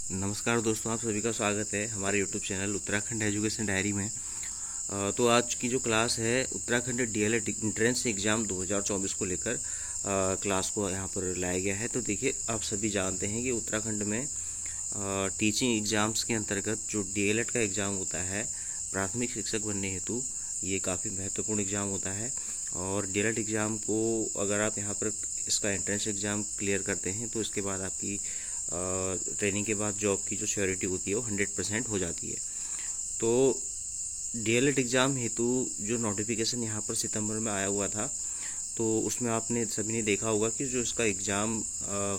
नमस्कार दोस्तों, आप सभी का स्वागत है हमारे YouTube channel Uttarakhand education diary में। तो आज की जो क्लास है उत्तराखंड डीएलएड एंट्रेंस एग्ज़ाम 2024 को लेकर क्लास को यहाँ पर लाया गया है। तो देखिए, आप सभी जानते हैं कि उत्तराखंड में टीचिंग एग्ज़ाम्स के अंतर्गत जो डीएलएड का एग्ज़ाम होता है प्राथमिक शिक्षक बनने हेतु, ये काफ़ी महत्वपूर्ण एग्ज़ाम होता है। और डीएलएड एग्ज़ाम को अगर आप यहाँ पर इसका एंट्रेंस एग्ज़ाम क्लियर करते हैं तो इसके बाद आपकी ट्रेनिंग के बाद जॉब की जो श्योरिटी होती है वो 100% हो जाती है। तो डीएलएड एग्ज़ाम हेतु जो नोटिफिकेशन यहाँ पर सितंबर में आया हुआ था, तो उसमें आपने सभी ने देखा होगा कि जो इसका एग्ज़ाम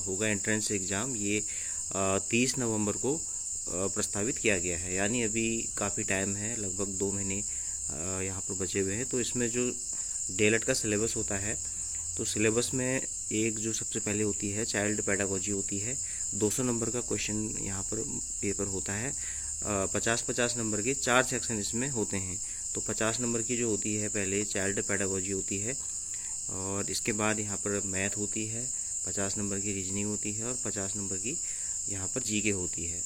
होगा एंट्रेंस एग्ज़ाम, ये 30 नवंबर को प्रस्तावित किया गया है। यानी अभी काफ़ी टाइम है, लगभग 2 महीने यहाँ पर बचे हुए हैं। तो इसमें जो डीएलएड का सिलेबस होता है, तो सिलेबस में एक जो सबसे पहले होती है चाइल्ड पेडागोजी होती है। 200 नंबर का क्वेश्चन यहाँ पर पेपर होता है। 50-50 नंबर के 4 सेक्शन इसमें होते हैं। तो 50 नंबर की जो होती है पहले चाइल्ड पेडागोजी होती है, और इसके बाद यहाँ पर मैथ होती है, 50 नंबर की रीजनिंग होती है, और 50 नंबर की यहाँ पर जीके होती है।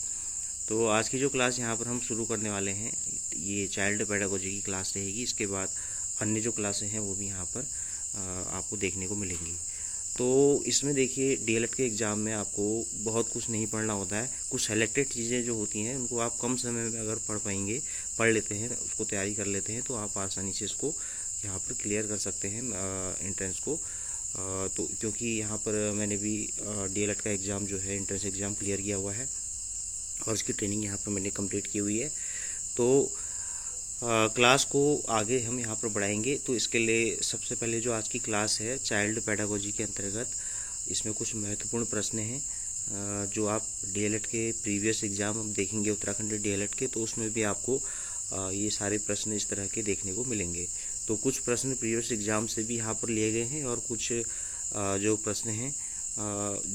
तो आज की जो क्लास यहाँ पर हम शुरू करने वाले हैं, ये चाइल्ड पेडागोजी की क्लास रहेगी। इसके बाद अन्य जो क्लासें हैं वो भी यहाँ पर आपको देखने को मिलेंगी। तो इसमें देखिए, डीएलएड के एग्ज़ाम में आपको बहुत कुछ नहीं पढ़ना होता है। कुछ सेलेक्टेड चीज़ें जो होती हैं उनको आप कम समय में अगर पढ़ लेते हैं, उसको तैयारी कर लेते हैं, तो आप आसानी से इसको यहाँ पर क्लियर कर सकते हैं एंट्रेंस को। तो क्योंकि यहाँ पर मैंने भी डीएलएड का एग्ज़ाम जो है एंट्रेंस एग्ज़ाम क्लियर किया हुआ है और इसकी ट्रेनिंग यहाँ पर मैंने कंप्लीट की हुई है। तो क्लास को आगे हम यहाँ पर बढ़ाएंगे। तो इसके लिए सबसे पहले जो आज की क्लास है चाइल्ड पेडागोजी के अंतर्गत, इसमें कुछ महत्वपूर्ण प्रश्न हैं जो आप डीएलएड के प्रीवियस एग्ज़ाम हम देखेंगे उत्तराखंड डीएलएड के, तो उसमें भी आपको ये सारे प्रश्न इस तरह के देखने को मिलेंगे। तो कुछ प्रश्न प्रीवियस एग्ज़ाम से भी यहाँ पर लिए गए हैं, और कुछ जो प्रश्न हैं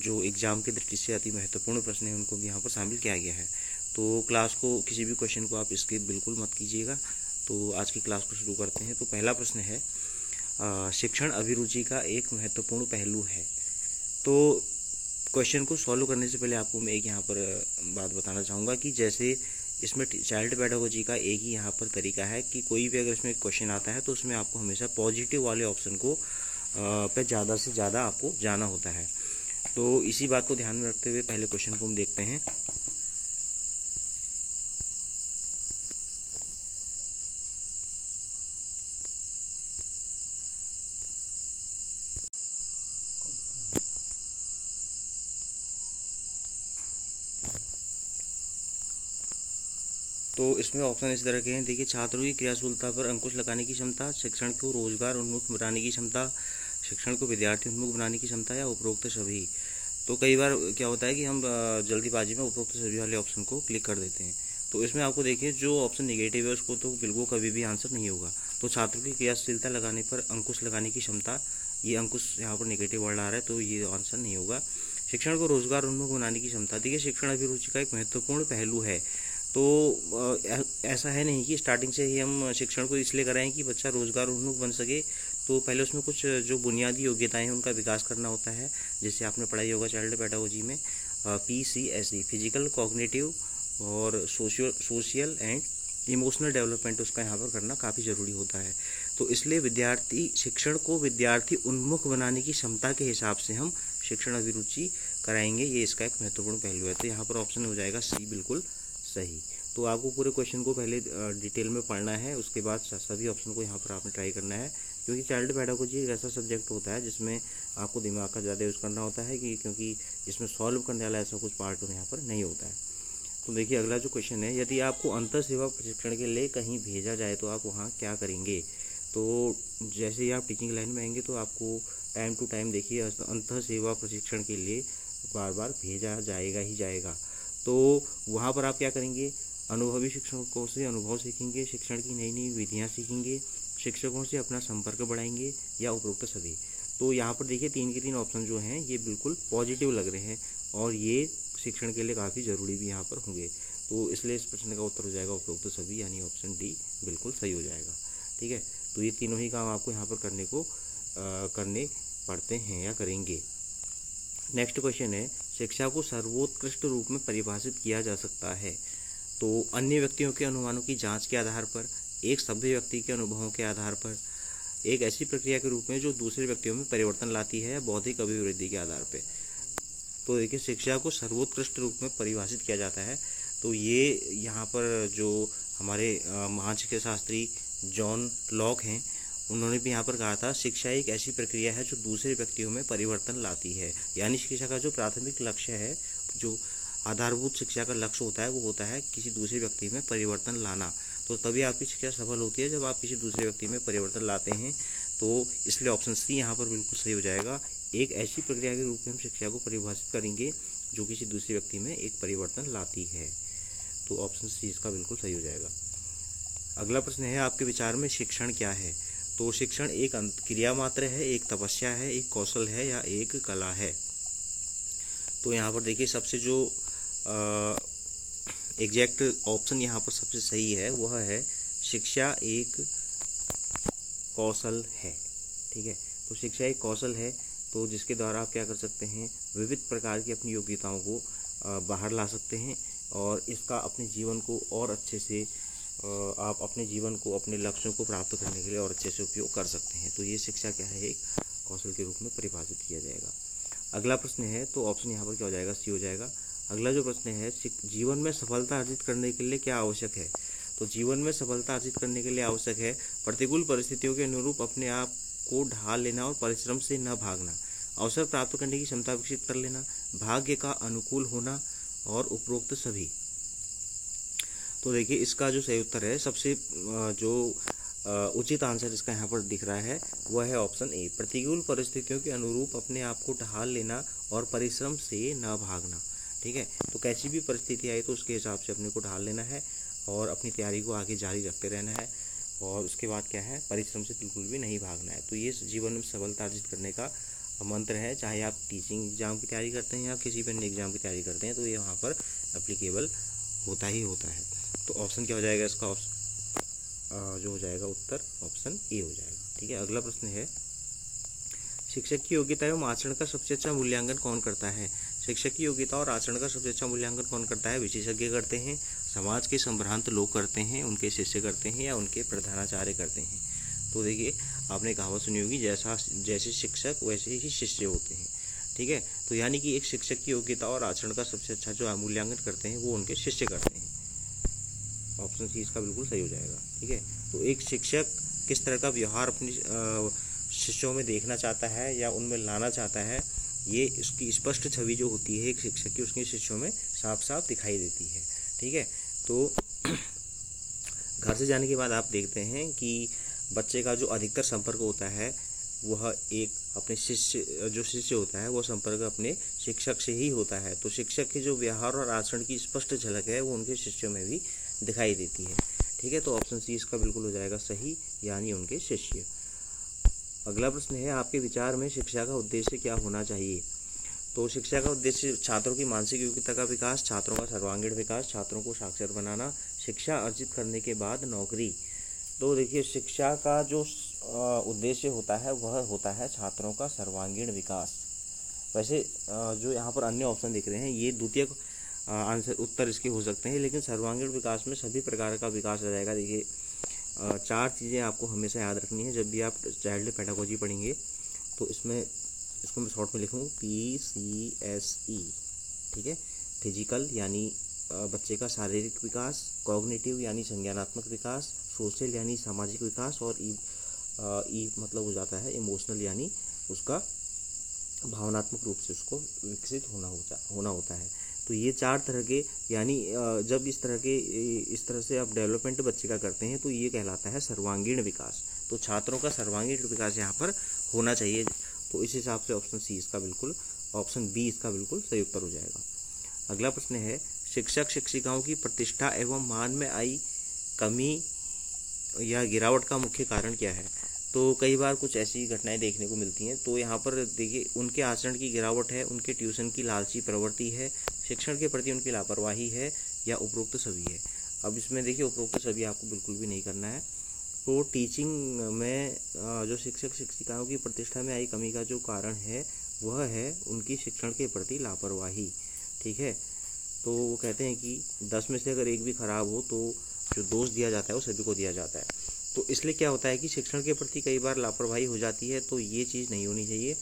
जो एग्ज़ाम की दृष्टि से अति महत्वपूर्ण प्रश्न हैं उनको भी यहाँ पर शामिल किया गया है। तो क्लास को किसी भी क्वेश्चन को आप स्किप बिल्कुल मत कीजिएगा। तो आज की क्लास को शुरू करते हैं। तो पहला प्रश्न है, शिक्षण अभिरुचि का एक महत्वपूर्ण पहलू है। तो क्वेश्चन को सॉल्व करने से पहले आपको मैं एक यहाँ पर बात बताना चाहूँगा कि जैसे इसमें चाइल्ड पेडागोजी का एक ही यहाँ पर तरीका है कि कोई भी अगर इसमें क्वेश्चन आता है तो उसमें आपको हमेशा पॉजिटिव वाले ऑप्शन को पे ज़्यादा से ज़्यादा आपको जाना होता है। तो इसी बात को ध्यान में रखते हुए पहले क्वेश्चन को हम देखते हैं। तो इसमें ऑप्शन इस तरह के हैं। देखिए, छात्रों की क्रियाशीलता पर अंकुश लगाने की क्षमता, शिक्षण को रोजगार उन्मुख बनाने की क्षमता, शिक्षण को विद्यार्थी उन्मुख बनाने की क्षमता, या उपरोक्त सभी। तो कई बार क्या होता है कि हम जल्दीबाजी में उपरोक्त सभी वाले ऑप्शन को क्लिक कर देते हैं। तो इसमें आपको देखिए, जो ऑप्शन नेगेटिव है उसको तो बिल्कुल कभी भी आंसर नहीं होगा। तो छात्रों की क्रियाशीलता लगाने पर अंकुश लगाने की क्षमता, ये अंकुश यहाँ पर नेगेटिव वर्ड आ रहा है, तो ये आंसर नहीं होगा। शिक्षण को रोजगार उन्मुख बनाने की क्षमता, देखिए शिक्षण अभिरुचि का एक महत्वपूर्ण पहलू है। तो ऐसा है नहीं कि स्टार्टिंग से ही हम शिक्षण को इसलिए कराएं कि बच्चा रोजगार उन्मुख बन सके। तो पहले उसमें कुछ जो बुनियादी योग्यताएं हैं उनका विकास करना होता है, जैसे आपने पढ़ाई होगा चाइल्ड पेडागोजी में PCSD, फिजिकल, कॉग्निटिव और सोशियल एंड इमोशनल डेवलपमेंट, उसका यहाँ पर करना काफ़ी ज़रूरी होता है। तो इसलिए विद्यार्थी शिक्षण को विद्यार्थी उन्मुख बनाने की क्षमता के हिसाब से हम शिक्षण अभिरुचि कराएंगे, ये इसका एक महत्वपूर्ण पहलू है। तो यहाँ पर ऑप्शन हो जाएगा सी, बिल्कुल सही। तो आपको पूरे क्वेश्चन को पहले डिटेल में पढ़ना है, उसके बाद सभी ऑप्शन को यहाँ पर आपने ट्राई करना है। क्योंकि चाइल्ड पेडागोजी एक ऐसा सब्जेक्ट होता है जिसमें आपको दिमाग का ज़्यादा यूज़ करना होता है, कि क्योंकि इसमें सॉल्व करने वाला ऐसा कुछ पार्ट यहाँ पर नहीं होता है। तो देखिए, अगला जो क्वेश्चन है, यदि आपको अंतर सेवा प्रशिक्षण के लिए कहीं भेजा जाए तो आप वहाँ क्या करेंगे। तो जैसे ही आप टीचिंग लाइन में आएंगे तो आपको टाइम टू टाइम देखिए अंतर सेवा प्रशिक्षण के लिए बार बार भेजा जाएगा ही जाएगा। तो वहाँ पर आप क्या करेंगे, अनुभवी शिक्षकों से अनुभव सीखेंगे, शिक्षण की नई नई विधियाँ सीखेंगे, शिक्षकों से अपना संपर्क बढ़ाएंगे, या उपरोक्त सभी। तो यहाँ पर देखिए 3 के 3 ऑप्शन जो हैं ये बिल्कुल पॉजिटिव लग रहे हैं, और ये शिक्षण के लिए काफ़ी ज़रूरी भी यहाँ पर होंगे। तो इसलिए इस प्रश्न का उत्तर हो जाएगा उपरोक्त सभी, यानी ऑप्शन डी बिल्कुल सही हो जाएगा। ठीक है, तो ये तीनों ही काम आपको यहाँ पर करने पड़ते हैं या करेंगे। नेक्स्ट क्वेश्चन है, शिक्षा को सर्वोत्कृष्ट रूप में परिभाषित किया जा सकता है तो अन्य व्यक्तियों के अनुमानों की जांच के आधार पर, एक सभ्य व्यक्ति के अनुभवों के आधार पर, एक ऐसी प्रक्रिया के रूप में जो दूसरे व्यक्तियों में परिवर्तन लाती है, बौद्धिक अभिवृद्धि के आधार पर। तो देखिए, शिक्षा को सर्वोत्कृष्ट रूप में परिभाषित किया जाता है। तो ये यहाँ पर जो हमारे महान शिक्षा शास्त्री जॉन लॉक हैं, उन्होंने भी यहाँ पर कहा था, शिक्षा एक ऐसी प्रक्रिया है जो दूसरे व्यक्तियों में परिवर्तन लाती है। यानी शिक्षा का जो प्राथमिक लक्ष्य है, जो आधारभूत शिक्षा का लक्ष्य होता है, वो होता है किसी दूसरे व्यक्ति में परिवर्तन लाना। तो तभी आपकी शिक्षा सफल होती है जब आप किसी दूसरे व्यक्ति में परिवर्तन लाते हैं। तो इसलिए ऑप्शन सी यहाँ पर बिल्कुल सही हो जाएगा। एक ऐसी प्रक्रिया के रूप में हम शिक्षा को परिभाषित करेंगे जो किसी दूसरे व्यक्ति में एक परिवर्तन लाती है। तो ऑप्शन सी इसका बिल्कुल सही हो जाएगा। अगला प्रश्न है, आपके विचार में शिक्षण क्या है? तो शिक्षण एक क्रिया मात्र है, एक तपस्या है, एक कौशल है या एक कला है? तो यहाँ पर देखिए, सबसे जो एग्जैक्ट ऑप्शन यहाँ पर सबसे सही है वह है शिक्षा एक कौशल है। ठीक है, तो शिक्षा एक कौशल है, तो जिसके द्वारा आप क्या कर सकते हैं, विविध प्रकार की अपनी योग्यताओं को बाहर ला सकते हैं और इसका अपने जीवन को और अच्छे से आप अपने जीवन को, अपने लक्ष्यों को प्राप्त करने के लिए और अच्छे से उपयोग कर सकते हैं। तो ये शिक्षा क्या है, एक कौशल के रूप में परिभाषित किया जाएगा। अगला प्रश्न है, तो ऑप्शन यहाँ पर क्या हो जाएगा, सी हो जाएगा। अगला जो प्रश्न है, जीवन में सफलता अर्जित करने के लिए क्या आवश्यक है? तो जीवन में सफलता अर्जित करने के लिए आवश्यक है प्रतिकूल परिस्थितियों के अनुरूप अपने आप को ढाल लेना और परिश्रम से न भागना, अवसर प्राप्त करने की क्षमता विकसित कर लेना, भाग्य का अनुकूल होना और उपरोक्त सभी। तो देखिए, इसका जो सही उत्तर है, सबसे जो उचित आंसर इसका यहाँ पर दिख रहा है वह है ऑप्शन ए, प्रतिकूल परिस्थितियों के अनुरूप अपने आप को ढाल लेना और परिश्रम से न भागना। ठीक है, तो कैसी भी परिस्थिति आई तो उसके हिसाब से अपने को ढाल लेना है और अपनी तैयारी को आगे जारी रखते रहना है और उसके बाद क्या है, परिश्रम से बिल्कुल भी नहीं भागना है। तो ये जीवन में सफलता अर्जित करने का मंत्र है। चाहे आप टीचिंग एग्जाम की तैयारी करते हैं या किसी भी अन्य एग्जाम की तैयारी करते हैं, तो ये वहाँ पर एप्लीकेबल होता ही होता है। तो ऑप्शन क्या हो जाएगा इसका, जो हो जाएगा उत्तर ऑप्शन ए हो जाएगा। ठीक है, अगला प्रश्न है, शिक्षक की योग्यता एवं आचरण का सबसे अच्छा मूल्यांकन कौन करता है? शिक्षक की योग्यता और आचरण का सबसे अच्छा मूल्यांकन कौन करता है? विशेषज्ञ करते हैं, समाज के संभ्रांत लोग करते हैं, उनके शिष्य करते हैं या उनके प्रधानाचार्य करते हैं? तो देखिए, आपने कहावत सुनी होगी, जैसे शिक्षक वैसे ही शिष्य होते हैं। ठीक है, तो यानी कि एक शिक्षक की योग्यता और आचरण का सबसे अच्छा जो मूल्यांकन करते हैं वो उनके शिष्य करते हैं। ऑप्शन सी इसका बिल्कुल सही हो जाएगा। ठीक है, तो एक शिक्षक किस तरह का व्यवहार अपने शिष्यों में देखना चाहता है या उनमें लाना चाहता है, ये इसकी स्पष्ट छवि जो होती है एक शिक्षक की, उसके शिष्यों में साफ साफ दिखाई देती है। ठीक है, तो घर से जाने के बाद आप देखते हैं कि बच्चे का जो अधिकतर संपर्क होता है वह एक अपने शिष्य होता है, वो संपर्क अपने शिक्षक से ही होता है। तो शिक्षक के जो व्यवहार और आचरण की स्पष्ट झलक है वो उनके शिष्यों में भी दिखाई देती है। ठीक है, तो ऑप्शन सी इसका बिल्कुल हो जाएगा सही, यानी उनके शिष्य। अगला प्रश्न है, आपके विचार में शिक्षा का उद्देश्य क्या होना चाहिए? तो शिक्षा का उद्देश्य छात्रों की मानसिक योग्यता का विकास, छात्रों का सर्वांगीण विकास, छात्रों को साक्षर बनाना, शिक्षा अर्जित करने के बाद नौकरी। तो देखिए, शिक्षा का जो उद्देश्य होता है वह होता है छात्रों का सर्वांगीण विकास। वैसे जो यहाँ पर अन्य ऑप्शन दिख रहे हैं ये द्वितीय आंसर उत्तर इसके हो सकते हैं, लेकिन सर्वांगीण विकास में सभी प्रकार का विकास आ जाएगा। देखिए, 4 चीज़ें आपको हमेशा याद रखनी है जब भी आप चाइल्ड पेडागोजी पढ़ेंगे। तो इसको मैं शॉर्ट में लिखूँ PCSE। ठीक है, फिजिकल यानी बच्चे का शारीरिक विकास, कॉग्निटिव यानी संज्ञानात्मक विकास, सोशल यानी सामाजिक विकास और ई मतलब हो जाता है इमोशनल यानी उसका भावनात्मक रूप से उसको विकसित होना होता है। तो ये 4 तरह के, यानी जब इस तरह से आप डेवलपमेंट बच्चे का करते हैं तो ये कहलाता है सर्वांगीण विकास। तो छात्रों का सर्वांगीण विकास यहाँ पर होना चाहिए। तो इस हिसाब से ऑप्शन सी इसका बिल्कुल, ऑप्शन बी इसका बिल्कुल सही उत्तर हो जाएगा। अगला प्रश्न है, शिक्षक शिक्षिकाओं की प्रतिष्ठा एवं मान में आई कमी या गिरावट का मुख्य कारण क्या है? तो कई बार कुछ ऐसी घटनाएं देखने को मिलती हैं। तो यहाँ पर देखिए, उनके आचरण की गिरावट है, उनके ट्यूशन की लालची प्रवृत्ति है, शिक्षण के प्रति उनकी लापरवाही है या उपरोक्त सभी है। अब इसमें देखिए, उपरोक्त सभी आपको बिल्कुल भी नहीं करना है। तो टीचिंग में जो शिक्षक शिक्षिकाओं की प्रतिष्ठा में आई कमी का जो कारण है वह है उनकी शिक्षण के प्रति लापरवाही। ठीक है, तो वो कहते हैं कि 10 में से अगर एक भी खराब हो तो जो दोष दिया जाता है वो सभी को दिया जाता है। तो इसलिए क्या होता है कि शिक्षण के प्रति कई बार लापरवाही हो जाती है, तो ये चीज़ नहीं होनी चाहिए।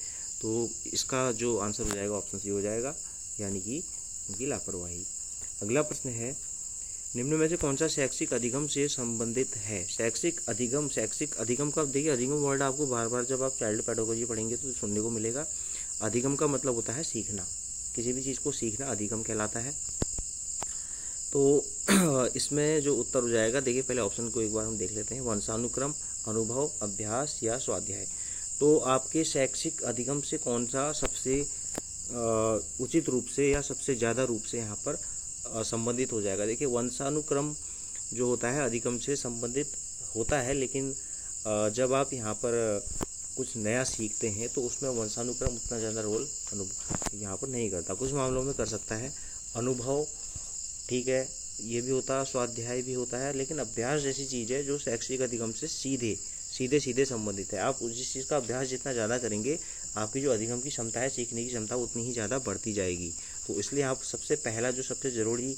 तो इसका जो आंसर हो जाएगा ऑप्शन सी हो जाएगा, यानी कि उनकी लापरवाही। अगला प्रश्न है, निम्न में से कौन सा शैक्षिक अधिगम से संबंधित है? शैक्षिक अधिगम का देखिए, अधिगम वर्ड आपको बार बार जब आप चाइल्ड पेडागोजी पढ़ेंगे तो सुनने को मिलेगा। अधिगम का मतलब होता है सीखना, किसी भी चीज़ को सीखना अधिगम कहलाता है। तो इसमें जो उत्तर हो जाएगा, देखिए पहले ऑप्शन को एक बार हम देख लेते हैं, वंशानुक्रम, अनुभव, अभ्यास या स्वाध्याय। तो आपके शैक्षिक अधिगम से कौन सा सबसे उचित रूप से या सबसे ज़्यादा रूप से यहाँ पर संबंधित हो जाएगा? देखिए वंशानुक्रम जो होता है अधिगम से संबंधित होता है, लेकिन जब आप यहाँ पर कुछ नया सीखते हैं तो उसमें वंशानुक्रम उतना ज़्यादा रोल यहाँ पर नहीं करता, कुछ मामलों में कर सकता है। अनुभव ठीक है, ये भी होता है, स्वाध्याय भी होता है, लेकिन अभ्यास जैसी चीज़ है जो शैक्षिक अधिगम से सीधे संबंधित है। आप जिस चीज़ का अभ्यास जितना ज़्यादा करेंगे, आपकी जो अधिगम की क्षमता है, सीखने की क्षमता उतनी ही ज़्यादा बढ़ती जाएगी। तो इसलिए आप सबसे पहला जो सबसे ज़रूरी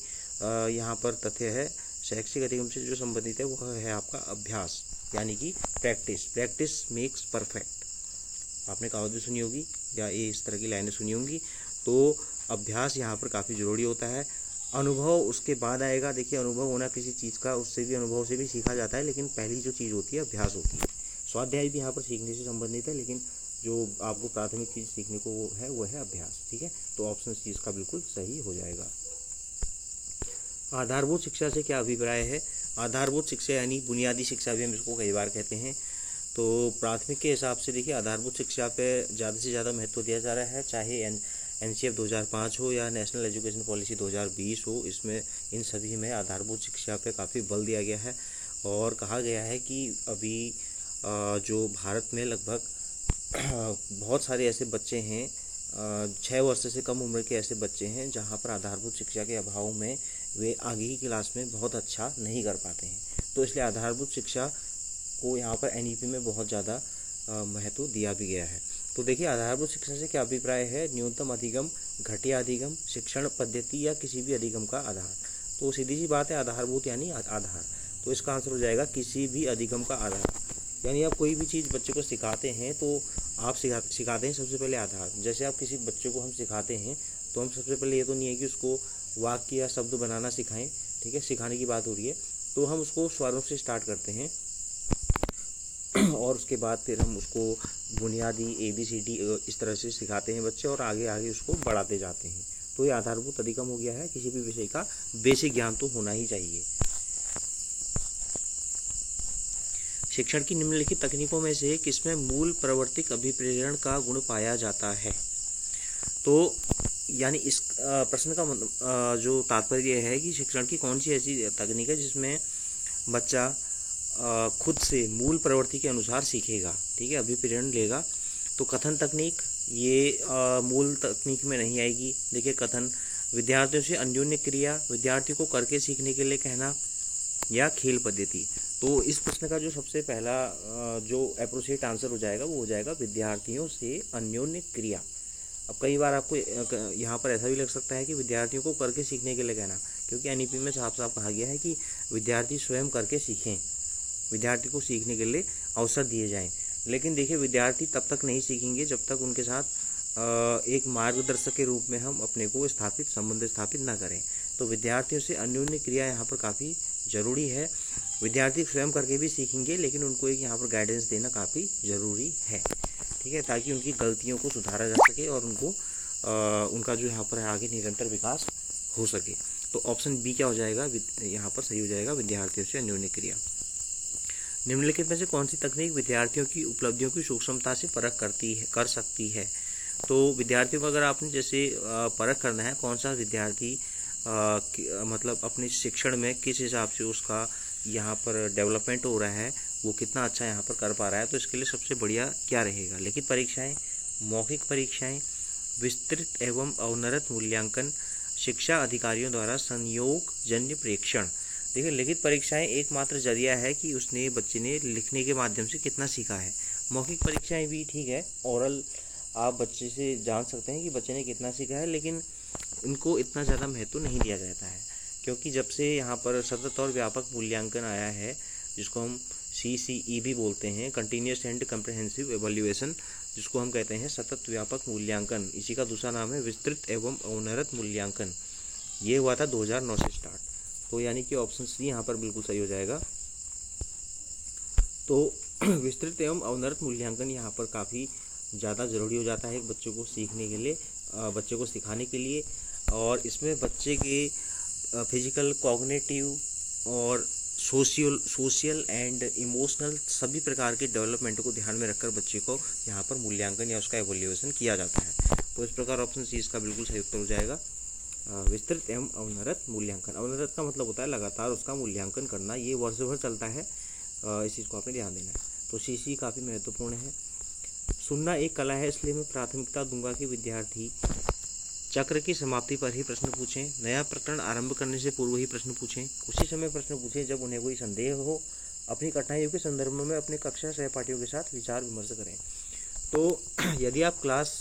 यहाँ पर तथ्य है शैक्षिक अधिगम से जो संबंधित है वह है आपका अभ्यास, यानी कि प्रैक्टिस मेक्स परफेक्ट। आपने कहावत भी सुनी होगी या ये इस तरह की लाइनें सुनी होंगी। तो अभ्यास यहाँ पर काफ़ी ज़रूरी होता है। अनुभव उसके बाद आएगा। देखिए अनुभव होना किसी चीज़ का, उससे भी अनुभव से भी सीखा जाता है, लेकिन पहली जो चीज़ होती है अभ्यास होती है। स्वाध्याय भी यहाँ पर सीखने से संबंधित है, लेकिन जो आपको प्राथमिक चीज़ सीखने को वो है अभ्यास। ठीक है, तो ऑप्शन सी इसका बिल्कुल सही हो जाएगा। आधारभूत शिक्षा से क्या अभिप्राय है? आधारभूत शिक्षा यानी बुनियादी शिक्षा भी हम इसको कई बार कहते हैं। तो प्राथमिक के हिसाब से देखिए आधारभूत शिक्षा पे ज़्यादा से ज़्यादा महत्व दिया जा रहा है, चाहे NCF 2005 हो या नेशनल एजुकेशन पॉलिसी 2020 हो। इसमें इन सभी में आधारभूत शिक्षा पे काफ़ी बल दिया गया है और कहा गया है कि अभी जो भारत में लगभग बहुत सारे ऐसे बच्चे हैं, 6 वर्ष से कम उम्र के ऐसे बच्चे हैं जहाँ पर आधारभूत शिक्षा के अभाव में वे आगे की क्लास में बहुत अच्छा नहीं कर पाते हैं। तो इसलिए आधारभूत शिक्षा को यहाँ पर NEP में बहुत ज़्यादा महत्व दिया भी गया है। तो देखिए आधारभूत शिक्षा से क्या अभिप्राय है? न्यूनतम अधिगम, घटिया अधिगम, शिक्षण पद्धति या किसी भी अधिगम का आधार। तो सीधी सी बात है, आधारभूत यानी आधार। तो इसका आंसर हो जाएगा किसी भी अधिगम का आधार। यानी आप कोई भी चीज़ बच्चे को सिखाते हैं तो आप सिखाते हैं सबसे पहले आधार। जैसे आप किसी बच्चे को हम सिखाते हैं तो हम सबसे पहले ये तो नहीं है कि उसको वाक्य या शब्द बनाना सिखाएं, ठीक है, सिखाने की बात हो रही है, तो हम उसको स्वरों से स्टार्ट करते हैं और उसके बाद फिर हम उसको बुनियादी ABCD इस तरह से सिखाते हैं बच्चे, और आगे आगे उसको बढ़ाते जाते हैं। तो ये आधारभूत अधिगम हो गया है। किसी भी विषय का बेसिक ज्ञान तो होना ही चाहिए। शिक्षण की निम्नलिखित तकनीकों में से किसमें मूल प्रवर्तिक अभिप्रेरण का गुण पाया जाता है? तो यानी इस प्रश्न का जो तात्पर्य है कि शिक्षण की कौन सी ऐसी तकनीक है जिसमें बच्चा खुद से मूल प्रवृत्ति के अनुसार सीखेगा, ठीक है, अभिप्रेरण लेगा। तो कथन तकनीक ये मूल तकनीक में नहीं आएगी। देखिए कथन, विद्यार्थियों से अन्योन्य क्रिया, विद्यार्थियों को करके सीखने के लिए कहना, या खेल पद्धति। तो इस प्रश्न का जो सबसे पहला जो अप्रोप्रिएट आंसर हो जाएगा वो हो जाएगा विद्यार्थियों से अन्योन्य क्रिया। अब कई बार आपको यहाँ पर ऐसा भी लग सकता है कि विद्यार्थियों को करके सीखने के लिए कहना, क्योंकि NEP में साफ साफ कहा गया है कि विद्यार्थी स्वयं करके सीखें, विद्यार्थी को सीखने के लिए अवसर दिए जाएं। लेकिन देखिए विद्यार्थी तब तक नहीं सीखेंगे जब तक उनके साथ एक मार्गदर्शक के रूप में हम अपने को संबंध स्थापित ना करें। तो विद्यार्थियों से अन्योन्य क्रिया यहाँ पर काफ़ी ज़रूरी है। विद्यार्थी स्वयं करके भी सीखेंगे, लेकिन उनको एक यहाँ पर गाइडेंस देना काफ़ी ज़रूरी है, ठीक है, ताकि उनकी गलतियों को सुधारा जा सके और उनको उनका जो यहाँ पर आगे निरंतर विकास हो सके। तो ऑप्शन बी क्या हो जाएगा? यहाँ पर सही हो जाएगा, विद्यार्थियों से अन्योन्य क्रिया। निम्नलिखित में से कौन सी तकनीक विद्यार्थियों की उपलब्धियों की सूक्ष्मता से परख कर सकती है? तो विद्यार्थियों को अगर आपने जैसे परख करना है कौन सा विद्यार्थी मतलब अपने शिक्षण में किस हिसाब से उसका यहाँ पर डेवलपमेंट हो रहा है, वो कितना अच्छा यहाँ पर कर पा रहा है, तो इसके लिए सबसे बढ़िया क्या रहेगा? लिखित परीक्षाएं, मौखिक परीक्षाएं, विस्तृत एवं अवनरत मूल्यांकन, शिक्षा अधिकारियों द्वारा संयोग जन्य प्रेक्षण। देखिए लिखित परीक्षाएं एकमात्र जरिया है कि बच्चे ने लिखने के माध्यम से कितना सीखा है। मौखिक परीक्षाएं भी ठीक है, ओरल आप बच्चे से जान सकते हैं कि बच्चे ने कितना सीखा है, लेकिन इनको इतना ज़्यादा महत्व नहीं दिया जाता है, क्योंकि जब से यहाँ पर सतत और व्यापक मूल्यांकन आया है, जिसको हम CCE भी बोलते हैं, कंटिन्यूस एंड कम्प्रहेंसिव एवल्यूएशन, जिसको हम कहते हैं सतत व्यापक मूल्यांकन, इसी का दूसरा नाम है विस्तृत एवं अनवरत मूल्यांकन। ये हुआ था 2009 से स्टार्ट। तो यानी कि ऑप्शन सी यहाँ पर बिल्कुल सही हो जाएगा। तो विस्तृत एवं अनवरत मूल्यांकन यहाँ पर काफ़ी ज़्यादा ज़रूरी हो जाता है एक बच्चे को सीखने के लिए, बच्चे को सिखाने के लिए। और इसमें बच्चे के फिजिकल, कॉग्निटिव और सोशल एंड इमोशनल सभी प्रकार के डेवलपमेंट को ध्यान में रखकर बच्चे को यहाँ पर मूल्यांकन या उसका एवोल्यूशन किया जाता है। तो इस प्रकार ऑप्शन सी इसका बिल्कुल सही उत्तर हो जाएगा, विस्तृत एवं अनवरत मूल्यांकन। अनवरत का मतलब होता है लगातार उसका मूल्यांकन करना, ये वर्ष भर चलता है, इस चीज़ को आपने ध्यान देना है। तो CC काफ़ी महत्वपूर्ण है। सुनना एक कला है, इसलिए मैं प्राथमिकता दूंगा कि विद्यार्थी चक्र की समाप्ति पर ही प्रश्न पूछें, नया प्रकरण आरंभ करने से पूर्व ही प्रश्न पूछें, उसी समय प्रश्न पूछें जब उन्हें कोई संदेह हो, अपनी कठिनाइयों के संदर्भ में अपने कक्षा सहपाठियों के साथ विचार विमर्श करें। तो यदि आप क्लास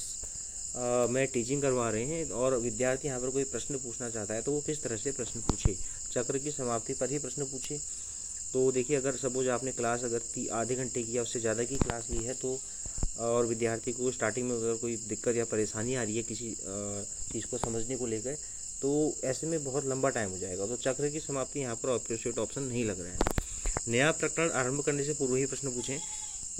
में टीचिंग करवा रहे हैं और विद्यार्थी यहाँ पर कोई प्रश्न पूछना चाहता है, तो वो किस तरह से प्रश्न पूछे, चक्र की समाप्ति पर ही प्रश्न पूछे। तो देखिए, अगर सपोज आपने क्लास अगर आधे घंटे की या उससे ज़्यादा की क्लास ली है, तो और विद्यार्थी को स्टार्टिंग में अगर कोई दिक्कत या परेशानी आ रही है किसी चीज़ को समझने को लेकर, तो ऐसे में बहुत लंबा टाइम हो जाएगा। तो चक्र की समाप्ति यहाँ पर अप्रोप्रिएट ऑप्शन नहीं लग रहा है। नया प्रकरण आरंभ करने से पूर्व ही प्रश्न पूछें,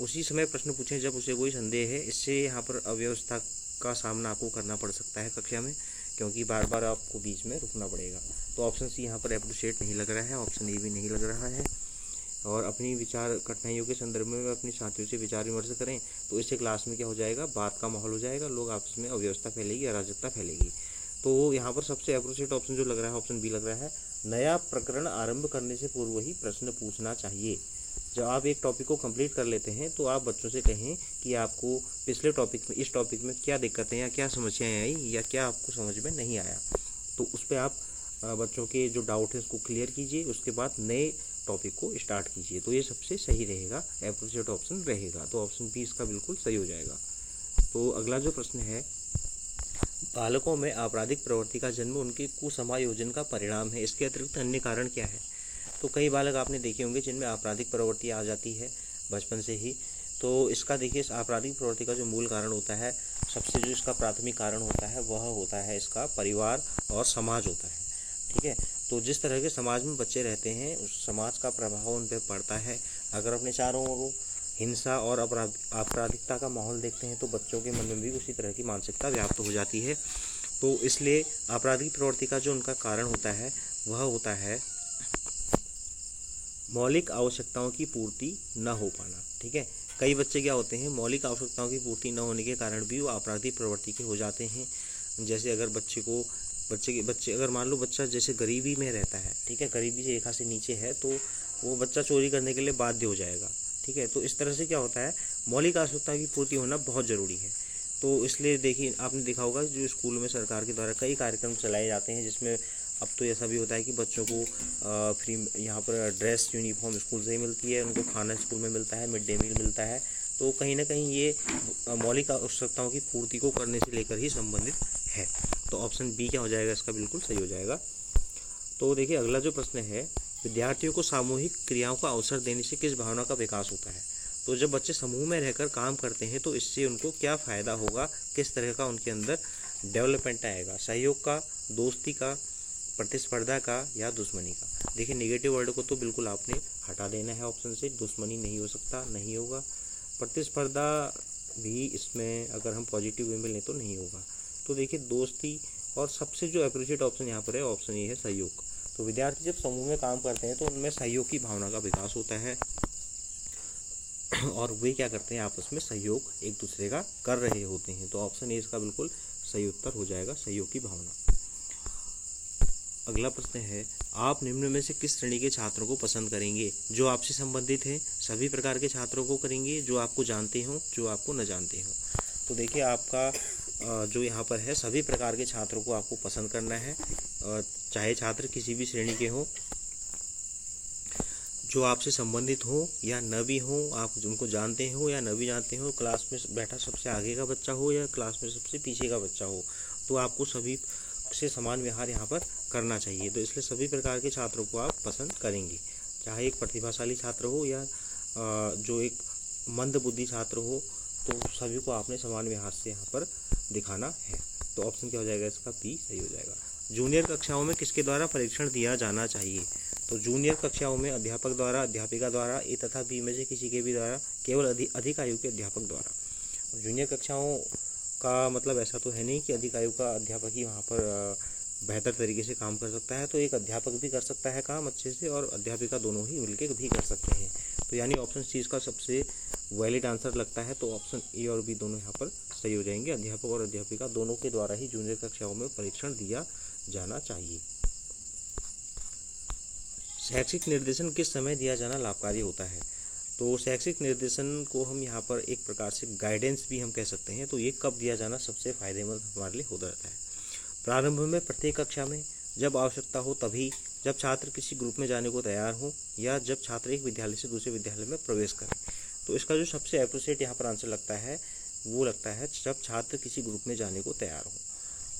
उसी समय प्रश्न पूछें जब उसे कोई संदेह है। इससे यहाँ पर अव्यवस्था का सामना आपको करना पड़ सकता है कक्षा में, क्योंकि बार बार आपको बीच में रुकना पड़ेगा। तो ऑप्शन सी यहाँ पर अप्रोप्रिएट नहीं लग रहा है, ऑप्शन ए भी नहीं लग रहा है। और अपनी विचार कठिनाइयों के संदर्भ में अपने साथियों से विचार विमर्श करें, तो इससे क्लास में क्या हो जाएगा, बात का माहौल हो जाएगा, लोग आपस में अव्यवस्था फैलेगी, अराजकता फैलेगी। तो यहाँ पर सबसे अप्रोप्रिएट ऑप्शन जो लग रहा है, ऑप्शन बी लग रहा है, नया प्रकरण आरंभ करने से पूर्व ही प्रश्न पूछना चाहिए। जब आप एक टॉपिक को कंप्लीट कर लेते हैं, तो आप बच्चों से कहें कि आपको पिछले टॉपिक में, इस टॉपिक में क्या दिक्कतें या क्या समस्याएं आई या क्या आपको समझ में नहीं आया, तो उस पर आप बच्चों के जो डाउट है उसको क्लियर कीजिए, उसके बाद नए टॉपिक को स्टार्ट कीजिए। तो ये सबसे सही रहेगा, अप्रोप्रिएट ऑप्शन रहेगा। तो ऑप्शन बी इसका बिल्कुल सही हो जाएगा। तो अगला जो प्रश्न है, बालकों में आपराधिक प्रवृत्ति का जन्म उनके कुसमायोजन का परिणाम है, इसके अतिरिक्त अन्य कारण क्या है। तो कई बालक आपने देखे होंगे जिनमें आपराधिक प्रवृत्ति आ जाती है बचपन से ही। तो इसका देखिए, इस आपराधिक प्रवृत्ति का जो मूल कारण होता है, सबसे जो इसका प्राथमिक कारण होता है, वह होता है इसका परिवार और समाज होता है। ठीक है, तो जिस तरह के समाज में बच्चे रहते हैं, उस समाज का प्रभाव उन पर पड़ता है। अगर अपने चारों ओर हिंसा और आपराधिकता का माहौल देखते हैं, तो बच्चों के मन में भी उसी तरह की मानसिकता व्याप्त हो जाती है। तो इसलिए आपराधिक प्रवृत्ति का जो उनका कारण होता है, वह होता है मौलिक आवश्यकताओं की पूर्ति न हो पाना। ठीक है, कई बच्चे क्या होते हैं, मौलिक आवश्यकताओं की पूर्ति न होने के कारण भी वो आपराधिक प्रवृत्ति के हो जाते हैं। जैसे अगर बच्चे अगर मान लो बच्चा जैसे गरीबी में रहता है, ठीक है, गरीबी की रेखा से नीचे है, तो वो बच्चा चोरी करने के लिए बाध्य हो जाएगा। ठीक है, तो इस तरह से क्या होता है, मौलिक आवश्यकताओं की पूर्ति होना बहुत ज़रूरी है। तो इसलिए देखिए, आपने देखा होगा जो स्कूल में सरकार के द्वारा कई कार्यक्रम चलाए जाते हैं, जिसमें अब तो ऐसा भी होता है कि बच्चों को फ्री यहाँ पर ड्रेस यूनिफॉर्म स्कूल से ही मिलती है, उनको खाना स्कूल में मिलता है, मिड डे मील मिलता है। तो कहीं ना कहीं ये मौलिक आवश्यकताओं की पूर्ति को करने से लेकर ही संबंधित है। तो ऑप्शन बी क्या हो जाएगा, इसका बिल्कुल सही हो जाएगा। तो देखिए, अगला जो प्रश्न है, विद्यार्थियों को सामूहिक क्रियाओं का अवसर देने से किस भावना का विकास होता है। तो जब बच्चे समूह में रहकर काम करते हैं, तो इससे उनको क्या फ़ायदा होगा, किस तरह का उनके अंदर डेवलपमेंट आएगा, सहयोग का, दोस्ती का, प्रतिस्पर्धा का या दुश्मनी का। देखिए, नेगेटिव वर्ड को तो बिल्कुल आपने हटा देना है ऑप्शन से, दुश्मनी नहीं हो सकता, नहीं होगा। प्रतिस्पर्धा भी इसमें अगर हम पॉजिटिव वे में लें तो नहीं होगा। तो देखिए, दोस्ती, और सबसे जो अप्रोप्रिएट ऑप्शन यहाँ पर है, ऑप्शन ए है सहयोग। तो विद्यार्थी जब समूह में काम करते हैं, तो उनमें सहयोग की भावना का विकास होता है और वे क्या करते हैं, आपस में सहयोग एक दूसरे का कर रहे होते हैं। तो ऑप्शन ए इसका बिल्कुल सही उत्तर हो जाएगा, सहयोग की भावना। अगला प्रश्न है, आप निम्न में से किस श्रेणी के छात्रों को पसंद करेंगे। जो आपसे संबंधित है, सभी प्रकार के छात्रों को करेंगे, जो आपको जानते हों, जो आपको न जानते हों। तो देखिए, आपका जो यहाँ पर है, सभी प्रकार के छात्रों को आपको पसंद करना है, चाहे छात्र किसी भी श्रेणी के हों। जो आपसे संबंधित हो या न भी हो, आप उनको जानते हो या न भी जानते हो, क्लास में बैठा सबसे आगे का बच्चा हो या क्लास में सबसे पीछे का बच्चा हो, तो आपको सभी से समान व्यवहार यहाँ पर करना चाहिए। तो इसलिए सभी प्रकार के छात्रों को आप पसंद करेंगे, चाहे एक प्रतिभाशाली छात्र हो या जो एक मंद बुद्धि छात्र हो, तो सभी को आपने समान व्यवहार से यहाँ पर दिखाना है। तो ऑप्शन क्या हो जाएगा इसका? बी सही हो जाएगा। जूनियर कक्षाओं में किसके द्वारा परीक्षण दिया जाना चाहिए? तो जूनियर कक्षाओं में अध्यापक द्वारा, अध्यापिका द्वारा, ए तथा बी में से किसी के भी द्वारा, केवल अधिक आयु के अध्यापक द्वारा। जूनियर कक्षाओं का मतलब ऐसा तो है नहीं कि अधिक आयु का अध्यापक ही वहाँ पर बेहतर तरीके से काम कर सकता है, तो एक अध्यापक भी कर सकता है काम अच्छे से और अध्यापिका दोनों ही मिलकर भी कर सकते हैं। तो यानी ऑप्शन सी इसका सबसे वैलिड आंसर लगता है। तो ऑप्शन ए और बी दोनों यहाँ पर सही हो जाएंगे। अध्यापक और अध्यापिका दोनों के द्वारा ही जूनियर कक्षाओं में परीक्षण दिया जाना चाहिए। शैक्षिक निर्देशन किस समय दिया जाना लाभकारी होता है? तो शैक्षिक निर्देशन को हम यहाँ पर एक प्रकार से गाइडेंस भी हम कह सकते हैं। तो ये कब दिया जाना सबसे फायदेमंद हमारे लिए होता रहता है? प्रारंभ में प्रत्येक कक्षा में, जब आवश्यकता हो तभी, जब छात्र किसी ग्रुप में जाने को तैयार हो, या जब छात्र एक विद्यालय से दूसरे विद्यालय में प्रवेश करें। तो इसका जो सबसे एप्रोप्रिएट यहाँ पर आंसर लगता है वो लगता है जब छात्र किसी ग्रुप में जाने को तैयार हो।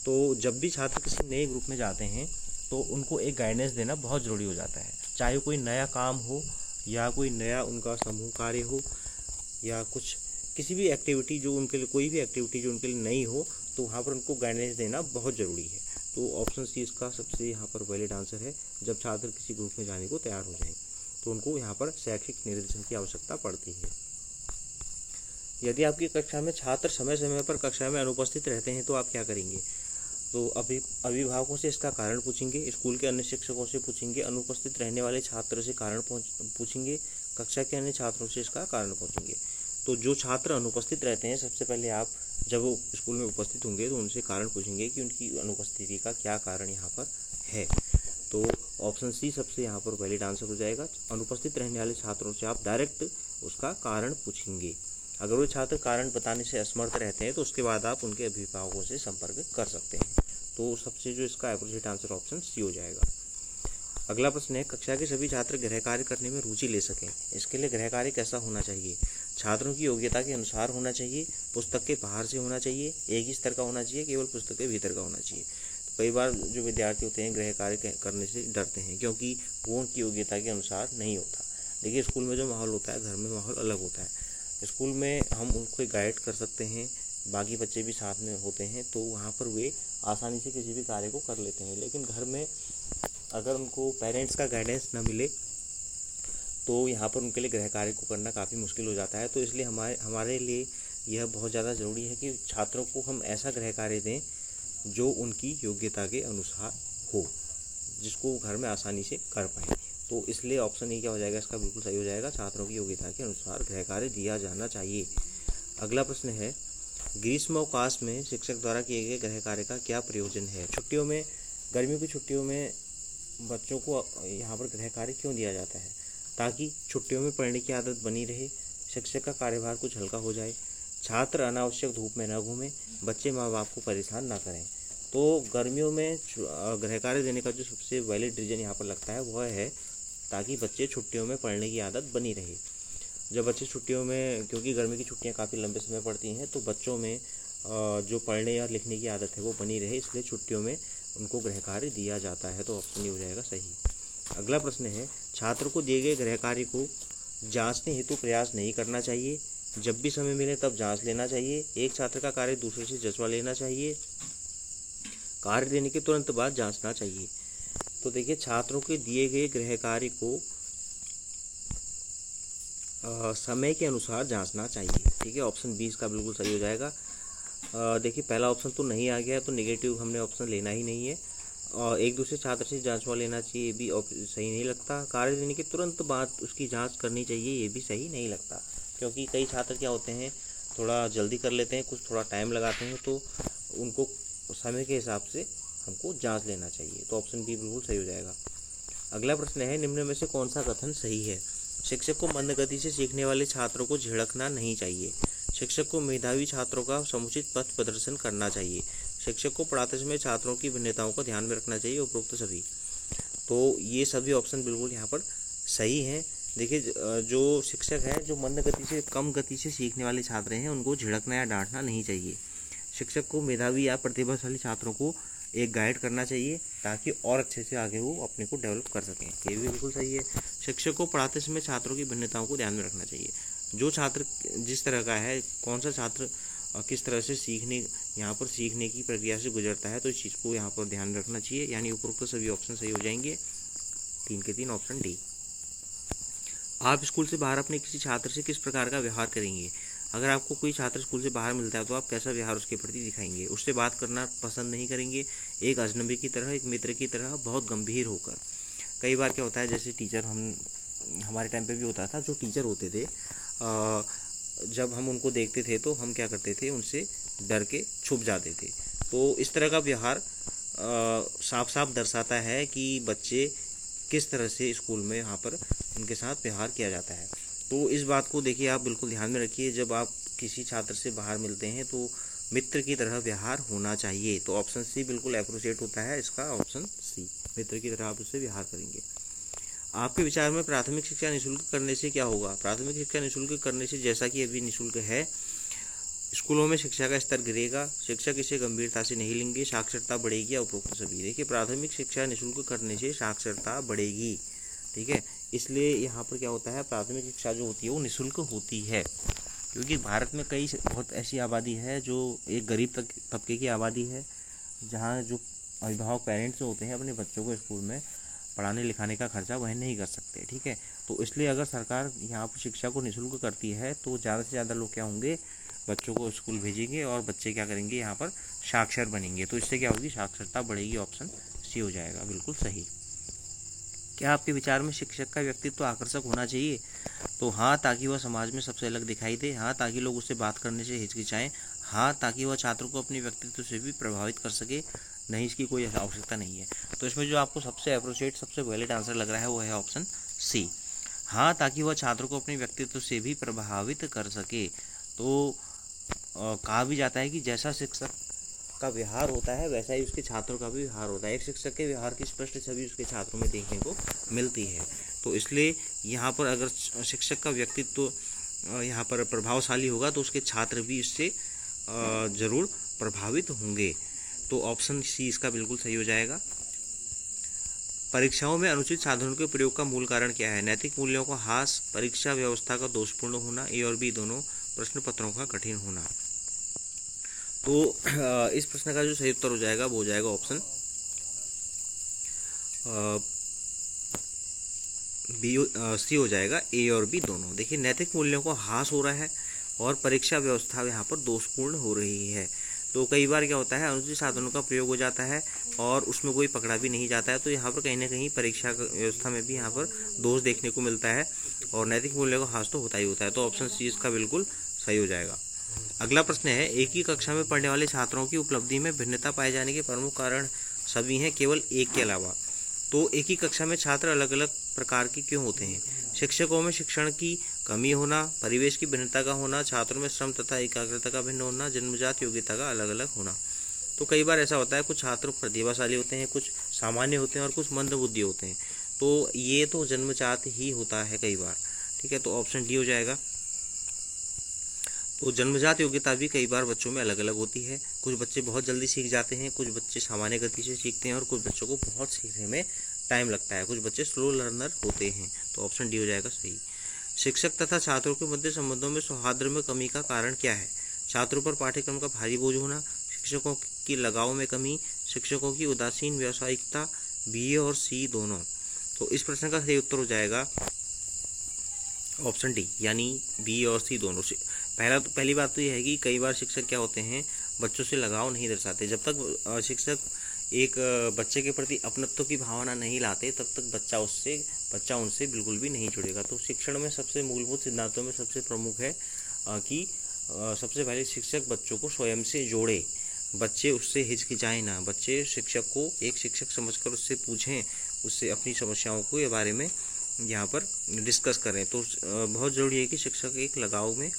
तो जब भी छात्र किसी नए ग्रुप में जाते हैं तो उनको एक गाइडेंस देना बहुत ज़रूरी हो जाता है, चाहे कोई नया काम हो या कोई नया उनका समूह कार्य हो या कुछ किसी भी एक्टिविटी जो उनके लिए, कोई भी एक्टिविटी जो उनके लिए नई हो, तो वहाँ पर उनको गाइडेंस देना बहुत ज़रूरी है। तो ऑप्शन सी इसका सबसे यहाँ पर वैलिड आंसर है। जब छात्र किसी ग्रुप में जाने को तैयार हो जाए तो उनको यहाँ पर शैक्षिक निर्देशन की आवश्यकता पड़ती है। यदि आपकी कक्षा में छात्र समय समय पर कक्षा में अनुपस्थित रहते हैं तो आप क्या करेंगे? तो अभिभावकों से इसका कारण पूछेंगे, स्कूल के अन्य शिक्षकों से पूछेंगे, अनुपस्थित रहने वाले छात्र से कारण पूछेंगे, कक्षा के अन्य छात्रों से इसका कारण पूछेंगे। तो जो छात्र अनुपस्थित रहते हैं, सबसे पहले आप जब वो स्कूल में उपस्थित होंगे तो उनसे कारण पूछेंगे कि उनकी अनुपस्थिति का क्या कारण यहाँ पर है। तो ऑप्शन सी सबसे यहाँ पर वैलिड आंसर हो जाएगा। अनुपस्थित रहने वाले छात्रों से आप डायरेक्ट उसका कारण पूछेंगे। अगर वो छात्र कारण बताने से असमर्थ रहते हैं तो उसके बाद आप उनके अभिभावकों से संपर्क कर सकते हैं। तो सबसे जो इसका एप्रोप्रिएट आंसर ऑप्शन सी हो जाएगा। अगला प्रश्न है, कक्षा के सभी छात्र गृह कार्य करने में रुचि ले सकें, इसके लिए गृह कार्य कैसा होना चाहिए? छात्रों की योग्यता के अनुसार होना चाहिए, पुस्तक के बाहर से होना चाहिए, एक ही स्तर का होना चाहिए, केवल पुस्तक के भीतर का होना चाहिए। तो कई बार जो विद्यार्थी होते हैं गृह कार्य करने से डरते हैं क्योंकि वो उनकी योग्यता के अनुसार नहीं होता। देखिए, स्कूल में जो माहौल होता है, घर में माहौल अलग होता है। स्कूल में हम उनको गाइड कर सकते हैं, बाकी बच्चे भी साथ में होते हैं, तो वहाँ पर वे आसानी से किसी भी कार्य को कर लेते हैं। लेकिन घर में अगर उनको पेरेंट्स का गाइडेंस न मिले तो यहाँ पर उनके लिए गृह कार्य को करना काफ़ी मुश्किल हो जाता है। तो इसलिए हमारे लिए यह बहुत ज़्यादा ज़रूरी है कि छात्रों को हम ऐसा गृह कार्य दें जो उनकी योग्यता के अनुसार हो, जिसको घर में आसानी से कर पाएँ। तो इसलिए ऑप्शन ए क्या हो जाएगा? इसका बिल्कुल सही हो जाएगा। छात्रों की योग्यता के अनुसार गृह कार्य दिया जाना चाहिए। अगला प्रश्न है, ग्रीष्म अवकाश में शिक्षक द्वारा किए गए गृह कार्य का क्या प्रयोजन है? छुट्टियों में, गर्मियों की छुट्टियों में बच्चों को यहाँ पर गृह कार्य क्यों दिया जाता है? ताकि छुट्टियों में पढ़ने की आदत बनी रहे, शिक्षक का कार्यभार कुछ हल्का हो जाए, छात्र अनावश्यक धूप में न घूमें, बच्चे माँ बाप को परेशान न करें। तो गर्मियों में गृह कार्य देने का जो सबसे वैलिड रीजन यहाँ पर लगता है वह है ताकि बच्चे छुट्टियों में पढ़ने की आदत बनी रहे। जब बच्चे छुट्टियों में, क्योंकि गर्मी की छुट्टियाँ काफ़ी लंबे समय पड़ती हैं, तो बच्चों में जो पढ़ने या लिखने की आदत है वो बनी रहे, इसलिए छुट्टियों में उनको गृह कार्य दिया जाता है। तो ऑप्शन ये हो जाएगा सही। अगला प्रश्न है, छात्र को दिए गए गृह कार्य को जांचने हेतु प्रयास नहीं करना चाहिए, जब भी समय मिले तब जांच लेना चाहिए, एक छात्र का कार्य दूसरे से जचवा लेना चाहिए, कार्य देने के तुरंत बाद जांचना चाहिए। तो देखिए, छात्रों के दिए गए गृह कार्य को समय के अनुसार जांचना चाहिए। ठीक है, ऑप्शन बी इसका बिल्कुल सही हो जाएगा। देखिए, पहला ऑप्शन तो नहीं आ गया, तो नेगेटिव हमने ऑप्शन लेना ही नहीं है। और एक दूसरे छात्र से जांचवा लेना चाहिए, ये भी सही नहीं लगता। कार्य देने के तुरंत बाद उसकी जांच करनी चाहिए, ये भी सही नहीं लगता, क्योंकि कई छात्र क्या होते हैं, थोड़ा जल्दी कर लेते हैं, कुछ थोड़ा टाइम लगाते हैं, तो उनको समय के हिसाब से हमको जांच लेना चाहिए। तो ऑप्शन बी बिल्कुल सही हो जाएगा। अगला प्रश्न है, निम्न में से कौन सा कथन सही है? शिक्षक को मंद गति से सीखने वाले छात्रों को झिड़कना नहीं चाहिए, शिक्षक को मेधावी छात्रों का समुचित पथ प्रदर्शन करना चाहिए, शिक्षक को पढ़ाते समय छात्रों की भिन्नताओं को ध्यान में रखना चाहिए, उपरोक्त सभी। तो ये सभी ऑप्शन बिल्कुल यहाँ पर सही हैं। देखिए जो शिक्षक है, जो मंद गति से, कम गति से सीखने वाले छात्र हैं, उनको झिड़कना या डांटना नहीं चाहिए। शिक्षक को मेधावी या प्रतिभाशाली छात्रों को एक गाइड करना चाहिए ताकि और अच्छे से आगे वो अपने को डेवलप कर सकें। ये भी बिल्कुल सही है। शिक्षक को पढ़ाते समय छात्रों की भिन्नताओं को ध्यान में रखना चाहिए। जो छात्र जिस तरह का है, कौन सा छात्र किस तरह से सीखने की प्रक्रिया से गुजरता है, तो इस चीज़ को यहाँ पर ध्यान रखना चाहिए। यानी उपरोक्त सभी ऑप्शन सही हो जाएंगे, 3 के 3 ऑप्शन डी। आप स्कूल से बाहर अपने किसी छात्र से किस प्रकार का व्यवहार करेंगे? अगर आपको कोई छात्र स्कूल से बाहर मिलता है तो आप कैसा व्यवहार उसके प्रति दिखाएंगे? उससे बात करना पसंद नहीं करेंगे, एक अजनबी की तरह, एक मित्र की तरह, बहुत गंभीर होकर। कई बार क्या होता है, जैसे टीचर, हमारे टाइम पे भी होता था, जो टीचर होते थे जब हम उनको देखते थे तो हम क्या करते थे, उनसे डर के छुप जाते थे। तो इस तरह का व्यवहार साफ साफ दर्शाता है कि बच्चे किस तरह से स्कूल में यहाँ पर उनके साथ व्यवहार किया जाता है। तो इस बात को देखिए, आप बिल्कुल ध्यान में रखिए। जब आप किसी छात्र से बाहर मिलते हैं तो मित्र की तरह व्यवहार होना चाहिए। तो ऑप्शन सी बिल्कुल एप्रोप्रिएट होता है इसका, ऑप्शन सी, मित्र की तरह आप उससे व्यवहार करेंगे। आपके विचार में प्राथमिक शिक्षा निःशुल्क करने से क्या होगा? प्राथमिक शिक्षा निःशुल्क करने से, जैसा कि अभी निःशुल्क है, स्कूलों में शिक्षा का स्तर गिरेगा, शिक्षक इसे गंभीरता से नहीं लेंगे, साक्षरता बढ़ेगी या उपरोक्त सभी। देखिए, प्राथमिक शिक्षा निःशुल्क करने से साक्षरता बढ़ेगी, ठीक है। इसलिए यहाँ पर क्या होता है, प्राथमिक शिक्षा जो होती है वो निःशुल्क होती है, क्योंकि भारत में बहुत ऐसी आबादी है जो एक गरीब तबके की आबादी है, जहाँ जो अभिभावक पेरेंट्स होते हैं अपने बच्चों को स्कूल में पढ़ाने लिखाने का खर्चा वह नहीं कर सकते, ठीक है। तो इसलिए अगर सरकार यहाँ पर शिक्षा को निःशुल्क करती है तो ज़्यादा से ज़्यादा लोग क्या होंगे, बच्चों को स्कूल भेजेंगे और बच्चे क्या करेंगे, यहाँ पर साक्षर बनेंगे। तो इससे क्या होगी, साक्षरता बढ़ेगी, ऑप्शन सी हो जाएगा बिल्कुल सही। क्या आपके विचार में शिक्षक का व्यक्तित्व आकर्षक होना चाहिए? तो हाँ, ताकि वह समाज में सबसे अलग दिखाई दे। हाँ, ताकि लोग उससे बात करने से हिचकिचाएं। हाँ, ताकि वह छात्रों को अपने व्यक्तित्व से भी प्रभावित कर सके। नहीं, इसकी कोई आवश्यकता नहीं है। तो इसमें जो आपको सबसे एप्रोप्रिएट, सबसे वैलिड आंसर लग रहा है वो है ऑप्शन सी। हाँ, ताकि वह छात्रों को अपने व्यक्तित्व से भी प्रभावित कर सके। तो कहा भी जाता है कि जैसा शिक्षक का व्यवहार होता है वैसा ही उसके छात्रों का भी व्यवहार होता है। एक शिक्षक के व्यवहार की स्पष्ट छवि उसके छात्रों में देखने को मिलती है। तो इसलिए यहाँ पर अगर शिक्षक का व्यक्तित्व यहाँ पर प्रभावशाली होगा तो उसके छात्र भी इससे जरूर प्रभावित होंगे। तो ऑप्शन सी इसका बिल्कुल सही हो जाएगा। परीक्षाओं में अनुचित साधनों के प्रयोग का मूल कारण क्या है? नैतिक मूल्यों का ह्रास, परीक्षा व्यवस्था का दोषपूर्ण होना, ए और बी दोनों, प्रश्न पत्रों का कठिन होना। तो इस प्रश्न का जो सही उत्तर हो जाएगा वो हो जाएगा ऑप्शन बी, सी हो जाएगा, ए और बी दोनों। देखिए, नैतिक मूल्यों का ह्रास हो रहा है और परीक्षा व्यवस्था यहाँ पर दोषपूर्ण हो रही है। तो कई बार क्या होता है, अनुचित साधनों का प्रयोग हो जाता है और उसमें कोई पकड़ा भी नहीं जाता है। तो यहाँ पर कहीं ना कहीं परीक्षा व्यवस्था में भी यहाँ पर दोष देखने को मिलता है और नैतिक मूल्यों का ह्रास तो होता ही होता है। तो ऑप्शन सी इसका बिल्कुल सही हो जाएगा। अगला प्रश्न है, एक ही कक्षा में पढ़ने वाले छात्रों की उपलब्धि में भिन्नता पाए जाने के प्रमुख कारण सभी हैं, केवल एक के अलावा। तो एक ही कक्षा में छात्र अलग अलग प्रकार के क्यों होते हैं? शिक्षकों में शिक्षण की कमी होना, परिवेश की भिन्नता का होना, छात्रों में श्रम तथा एकाग्रता का भिन्न होना, जन्मजात योग्यता का अलग अलग होना। तो कई बार ऐसा होता है, कुछ छात्र प्रतिभाशाली होते हैं, कुछ सामान्य होते हैं और कुछ मंद बुद्धि होते हैं। तो ये तो जन्मजात ही होता है कई बार, ठीक है। तो ऑप्शन डी हो जाएगा। तो जन्मजात योग्यता भी कई बार बच्चों में अलग अलग होती है। कुछ बच्चे बहुत जल्दी सीख जाते हैं, कुछ बच्चे सामान्य गति से सीखते हैं और कुछ बच्चों को बहुत सीखने में टाइम लगता है, कुछ बच्चे स्लो लर्नर होते हैं। तो ऑप्शन डी हो जाएगा सही। शिक्षक तथा छात्रों के मध्य संबंधों में सौहार्द में कमी का कारण क्या है? छात्रों पर पाठ्यक्रम का भारी बोझ होना, शिक्षकों की लगाव में कमी, शिक्षकों की उदासीन व्यावसायिकता, बी और सी दोनों। तो इस प्रश्न का सही उत्तर हो जाएगा ऑप्शन डी, यानी बी और सी दोनों। पहली बात तो यह है कि कई बार शिक्षक क्या होते हैं, बच्चों से लगाव नहीं दर्शाते। जब तक शिक्षक एक बच्चे के प्रति अपनत्व की भावना नहीं लाते तब तक बच्चा उनसे बिल्कुल भी नहीं जुड़ेगा। तो शिक्षण में सबसे मूलभूत सिद्धांतों में सबसे प्रमुख है कि सबसे पहले शिक्षक बच्चों को स्वयं से जोड़े, बच्चे उससे हिचकिचाएं ना, बच्चे शिक्षक को एक शिक्षक समझकर उससे पूछें, उससे अपनी समस्याओं को के बारे में यहाँ पर डिस्कस करें। तो बहुत ज़रूरी है कि शिक्षक एक लगाव में,